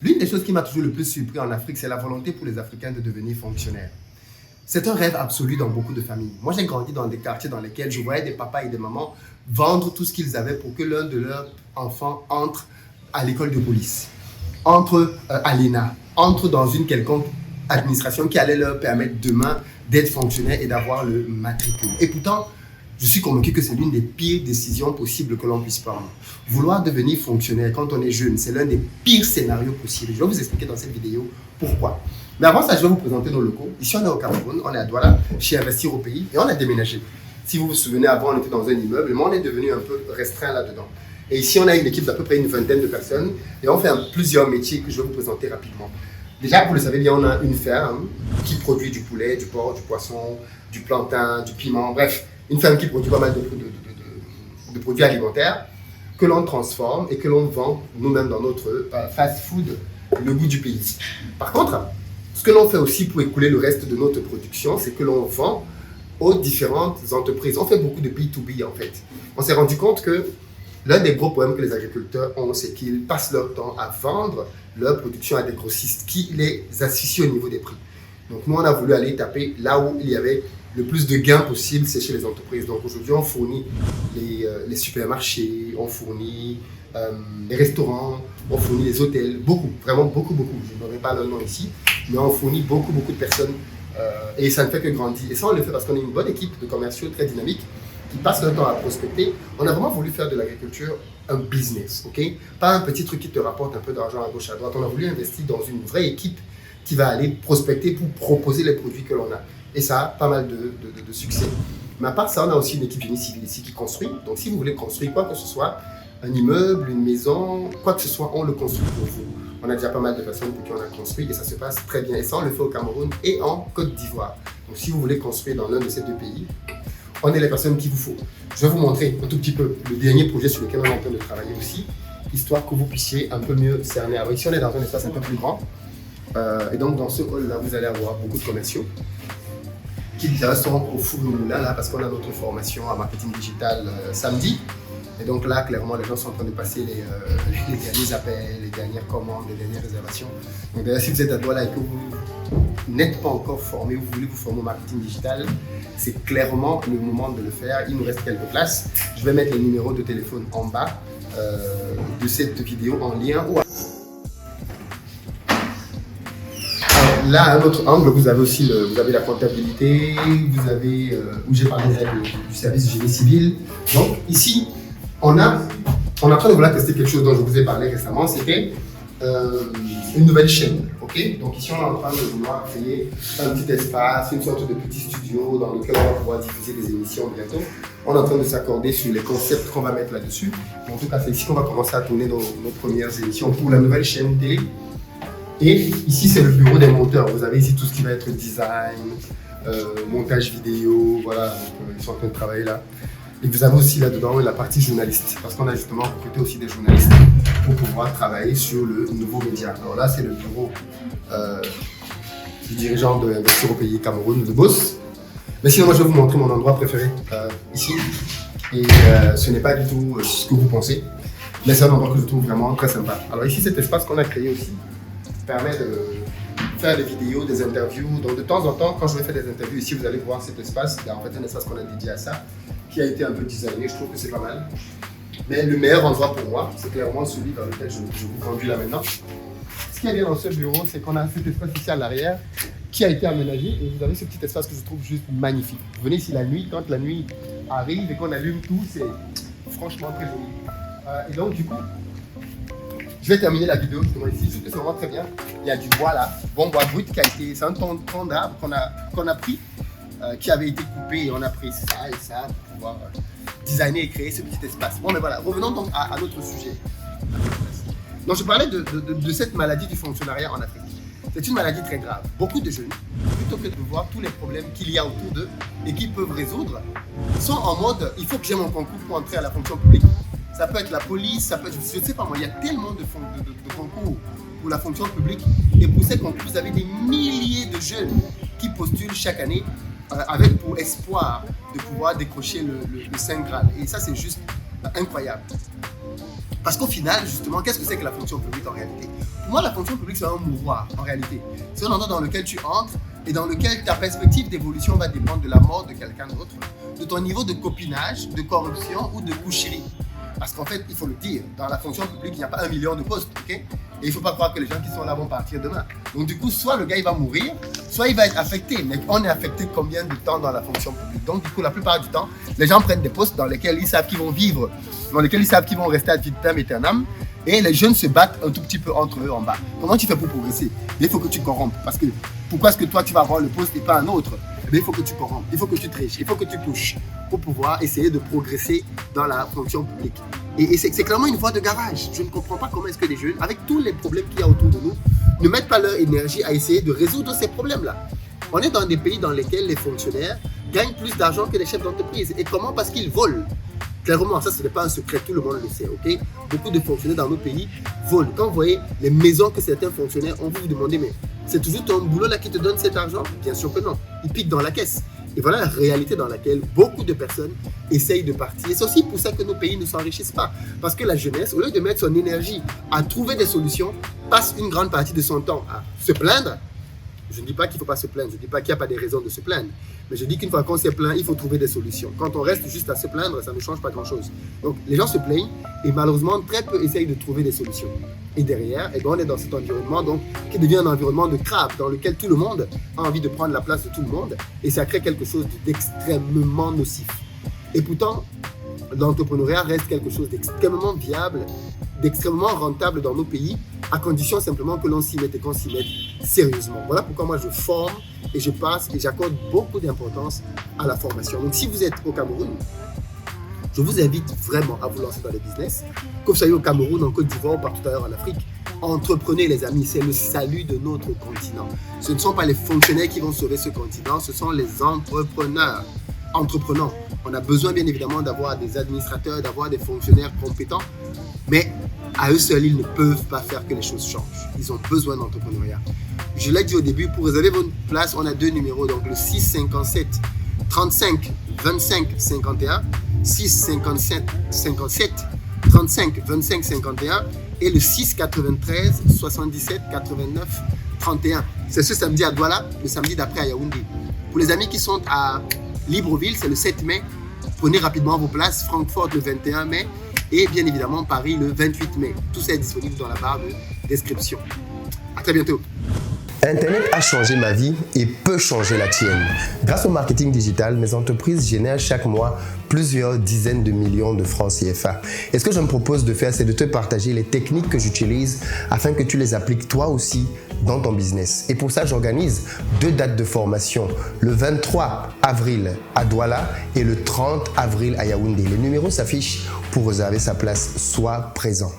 L'une des choses qui m'a toujours le plus surpris en Afrique, c'est la volonté pour les Africains de devenir fonctionnaires. C'est un rêve absolu dans beaucoup de familles. Moi, j'ai grandi dans des quartiers dans lesquels je voyais des papas et des mamans vendre tout ce qu'ils avaient pour que l'un de leurs enfants entre à l'école de police, entre à l'ENA, entre dans une quelconque administration qui allait leur permettre demain d'être fonctionnaires et d'avoir le matricule. Et pourtant, je suis convaincu que c'est l'une des pires décisions possibles que l'on puisse prendre. Vouloir devenir fonctionnaire quand on est jeune, c'est l'un des pires scénarios possibles. Je vais vous expliquer dans cette vidéo pourquoi. Mais avant ça, je vais vous présenter nos locaux. Ici, on est au Cameroun, on est à Douala, chez Investir au Pays, et on a déménagé. Si vous vous souvenez, avant, on était dans un immeuble, mais on est devenu un peu restreint là-dedans. Et ici, on a une équipe d'à peu près une vingtaine de personnes, et on fait plusieurs métiers que je vais vous présenter rapidement. Déjà, vous le savez bien, on a une ferme qui produit du poulet, du porc, du poisson, du plantain, du piment, bref, une ferme qui produit pas mal de produits alimentaires que l'on transforme et que l'on vend nous-mêmes dans notre fast-food, le goût du pays. Par contre, ce que l'on fait aussi pour écouler le reste de notre production, c'est que l'on vend aux différentes entreprises. On fait beaucoup de B2B en fait. On s'est rendu compte que l'un des gros problèmes que les agriculteurs ont, c'est qu'ils passent leur temps à vendre leur production à des grossistes qui les asphyxient au niveau des prix. Donc nous, on a voulu aller taper là où il y avait le plus de gains possible, c'est chez les entreprises. Donc aujourd'hui, on fournit les supermarchés, on fournit les restaurants, on fournit les hôtels, beaucoup, vraiment beaucoup. Je n'aurai pas le nom ici, mais on fournit beaucoup de personnes et ça ne fait que grandir. Et ça, on le fait parce qu'on est une bonne équipe de commerciaux très dynamique qui passent leur temps à prospecter. On a vraiment voulu faire de l'agriculture un business, ok? Pas un petit truc qui te rapporte un peu d'argent à gauche, à droite. On a voulu investir dans une vraie équipe qui va aller prospecter pour proposer les produits que l'on a. Et ça a pas mal de succès. Mais à part ça, on a aussi une équipe génie civil ici qui construit. Donc si vous voulez construire quoi que ce soit, un immeuble, une maison, quoi que ce soit, on le construit pour vous. On a déjà pas mal de personnes pour qui on a construit et ça se passe très bien. Et ça, on le fait au Cameroun et en Côte d'Ivoire. Donc si vous voulez construire dans l'un de ces deux pays, on est les personnes qu'il vous faut. Je vais vous montrer un tout petit peu le dernier projet sur lequel on est en train de travailler aussi, histoire que vous puissiez un peu mieux cerner. Alors ici, on est dans un espace un peu plus grand. Et donc dans ce hall-là, vous allez avoir beaucoup de commerciaux qui sont au four au moulin là parce qu'on a notre formation à marketing digital samedi. Et donc là, clairement, les gens sont en train de passer les derniers appels, les dernières commandes, les dernières réservations. Donc d'ailleurs, si vous êtes à Douala et que vous n'êtes pas encore formé, vous voulez vous former au marketing digital, c'est clairement le moment de le faire. Il nous reste quelques places. Je vais mettre les numéros de téléphone en bas de cette vidéo en lien. Là, à un autre angle, vous avez aussi vous avez la comptabilité, vous avez, où j'ai parlé du service génie civil. Donc ici, on est en train de vouloir tester quelque chose dont je vous ai parlé récemment, c'était une nouvelle chaîne. Okay, donc ici, on est en train de vouloir créer un petit espace, une sorte de petit studio dans lequel on va pouvoir diffuser des émissions bientôt. On est en train de s'accorder sur les concepts qu'on va mettre là-dessus. En tout cas, c'est ici qu'on va commencer à tourner nos premières émissions pour la nouvelle chaîne télé. Et ici, c'est le bureau des monteurs. Vous avez ici tout ce qui va être design, montage vidéo, voilà, donc, ils sont en train de travailler là. Et vous avez aussi là-dedans la partie journaliste, parce qu'on a justement recruté aussi des journalistes pour pouvoir travailler sur le nouveau média. Alors là, c'est le bureau du dirigeant de Investir au Pays Cameroun, le boss. Mais sinon, moi, je vais vous montrer mon endroit préféré ici. Et ce n'est pas du tout ce que vous pensez, mais c'est un endroit que je trouve vraiment très sympa. Alors ici, cet espace qu'on a créé aussi permet de faire des vidéos, des interviews. Donc de temps en temps, quand je vais faire des interviews ici, vous allez voir cet espace. Il y a en fait un espace qu'on a dédié à ça, qui a été un peu designé. Je trouve que c'est pas mal. Mais le meilleur endroit pour moi, c'est clairement celui dans lequel je vous conduis là maintenant. Ce qui est bien dans ce bureau, c'est qu'on a cet espace ici à l'arrière qui a été aménagé. Et vous avez ce petit espace que je trouve juste magnifique. Vous venez ici la nuit, quand la nuit arrive et qu'on allume tout, c'est franchement très joli. Et donc du coup, je vais terminer la vidéo justement ici. Je trouve que c'est vraiment très bien. Il y a du bois là, bon bois brut qui a été, c'est un tronc d'arbre qu'on a pris, qui avait été coupé et on a pris ça et ça pour pouvoir designer et créer ce petit espace. Bon mais voilà, revenons donc à notre sujet. Donc je parlais de cette maladie du fonctionnariat en Afrique. C'est une maladie très grave. Beaucoup de jeunes, plutôt que de voir tous les problèmes qu'il y a autour d'eux et qu'ils peuvent résoudre, sont en mode il faut que j'ai mon concours pour entrer à la fonction publique. Ça peut être la police, ça peut être, je ne sais pas moi, il y a tellement de concours pour la fonction publique. Et pour ces concours, vous avez des milliers de jeunes qui postulent chaque année avec pour espoir de pouvoir décrocher le Saint Graal. Et ça, c'est juste incroyable. Parce qu'au final, justement, qu'est-ce que c'est que la fonction publique en réalité? Pour moi, la fonction publique, c'est un mouroir, en réalité. C'est un endroit dans lequel tu entres et dans lequel ta perspective d'évolution va dépendre de la mort de quelqu'un d'autre, de ton niveau de copinage, de corruption ou de coucherie. Parce qu'en fait, il faut le dire, dans la fonction publique, il n'y a pas 1 million de postes, ok? Et il ne faut pas croire que les gens qui sont là vont partir demain. Donc du coup, soit le gars il va mourir, soit il va être affecté. Mais on est affecté combien de temps dans la fonction publique? Donc du coup, la plupart du temps, les gens prennent des postes dans lesquels ils savent qu'ils vont vivre, dans lesquels ils savent qu'ils vont rester ad vitam aeternam. Et les jeunes se battent un tout petit peu entre eux en bas. Comment tu fais pour progresser? Il faut que tu corrompes. Parce que pourquoi est-ce que toi tu vas avoir le poste et pas un autre? Il faut que tu corrompes, il faut que tu triches, il faut que tu pushes pour pouvoir essayer de progresser dans la fonction publique. Et c'est clairement une voie de garage. Je ne comprends pas comment est-ce que les jeunes, avec tous les problèmes qu'il y a autour de nous, ne mettent pas leur énergie à essayer de résoudre ces problèmes-là. On est dans des pays dans lesquels les fonctionnaires gagnent plus d'argent que les chefs d'entreprise. Et comment? Parce qu'ils volent. Clairement, ça, ce n'est pas un secret, tout le monde le sait, ok? Beaucoup de fonctionnaires dans nos pays volent. Quand vous voyez les maisons que certains fonctionnaires ont, vous vous demandez, mais c'est toujours ton boulot là qui te donne cet argent? Bien sûr que non. Ils piquent dans la caisse. Et voilà la réalité dans laquelle beaucoup de personnes essayent de partir. Et c'est aussi pour ça que nos pays ne s'enrichissent pas. Parce que la jeunesse, au lieu de mettre son énergie à trouver des solutions, passe une grande partie de son temps à se plaindre. Je ne dis pas qu'il ne faut pas se plaindre, je ne dis pas qu'il n'y a pas des raisons de se plaindre. Mais je dis qu'une fois qu'on s'est plaint, il faut trouver des solutions. Quand on reste juste à se plaindre, ça ne change pas grand-chose. Donc les gens se plaignent et malheureusement, très peu essayent de trouver des solutions. Et derrière, on est dans cet environnement donc, qui devient un environnement de crabe dans lequel tout le monde a envie de prendre la place de tout le monde. Et ça crée quelque chose d'extrêmement nocif. Et pourtant, l'entrepreneuriat reste quelque chose d'extrêmement viable, d'extrêmement rentable dans nos pays, à condition simplement que l'on s'y mette et qu'on s'y mette sérieusement. Voilà pourquoi moi je forme et je passe et j'accorde beaucoup d'importance à la formation. Donc si vous êtes au Cameroun, je vous invite vraiment à vous lancer dans les business. Que vous soyez au Cameroun, en Côte d'Ivoire ou partout ailleurs en Afrique, entreprenez les amis, c'est le salut de notre continent. Ce ne sont pas les fonctionnaires qui vont sauver ce continent, ce sont les entrepreneurs. Entreprenants. On a besoin bien évidemment d'avoir des administrateurs, d'avoir des fonctionnaires compétents, mais à eux seuls, ils ne peuvent pas faire que les choses changent. Ils ont besoin d'entrepreneuriat. Je l'ai dit au début, pour réserver votre place, on a 2 numéros, donc le 6 57 35 25 51, 6 57 57 35 25 51 et le 6 93 77 89 31. C'est ce samedi à Douala, le samedi d'après à Yaoundé. Pour les amis qui sont à Libreville, c'est le 7 mai. Prenez rapidement vos places. Francfort le 21 mai et bien évidemment Paris le 28 mai. Tout ça est disponible dans la barre de description. À très bientôt. Internet a changé ma vie et peut changer la tienne. Grâce au marketing digital, mes entreprises génèrent chaque mois plusieurs dizaines de millions de francs CFA. Et ce que je me propose de faire, c'est de te partager les techniques que j'utilise afin que tu les appliques toi aussi dans ton business. Et pour ça, j'organise 2 dates de formation, le 23 avril à Douala et le 30 avril à Yaoundé. Les numéros s'affichent pour réserver sa place. Sois présent.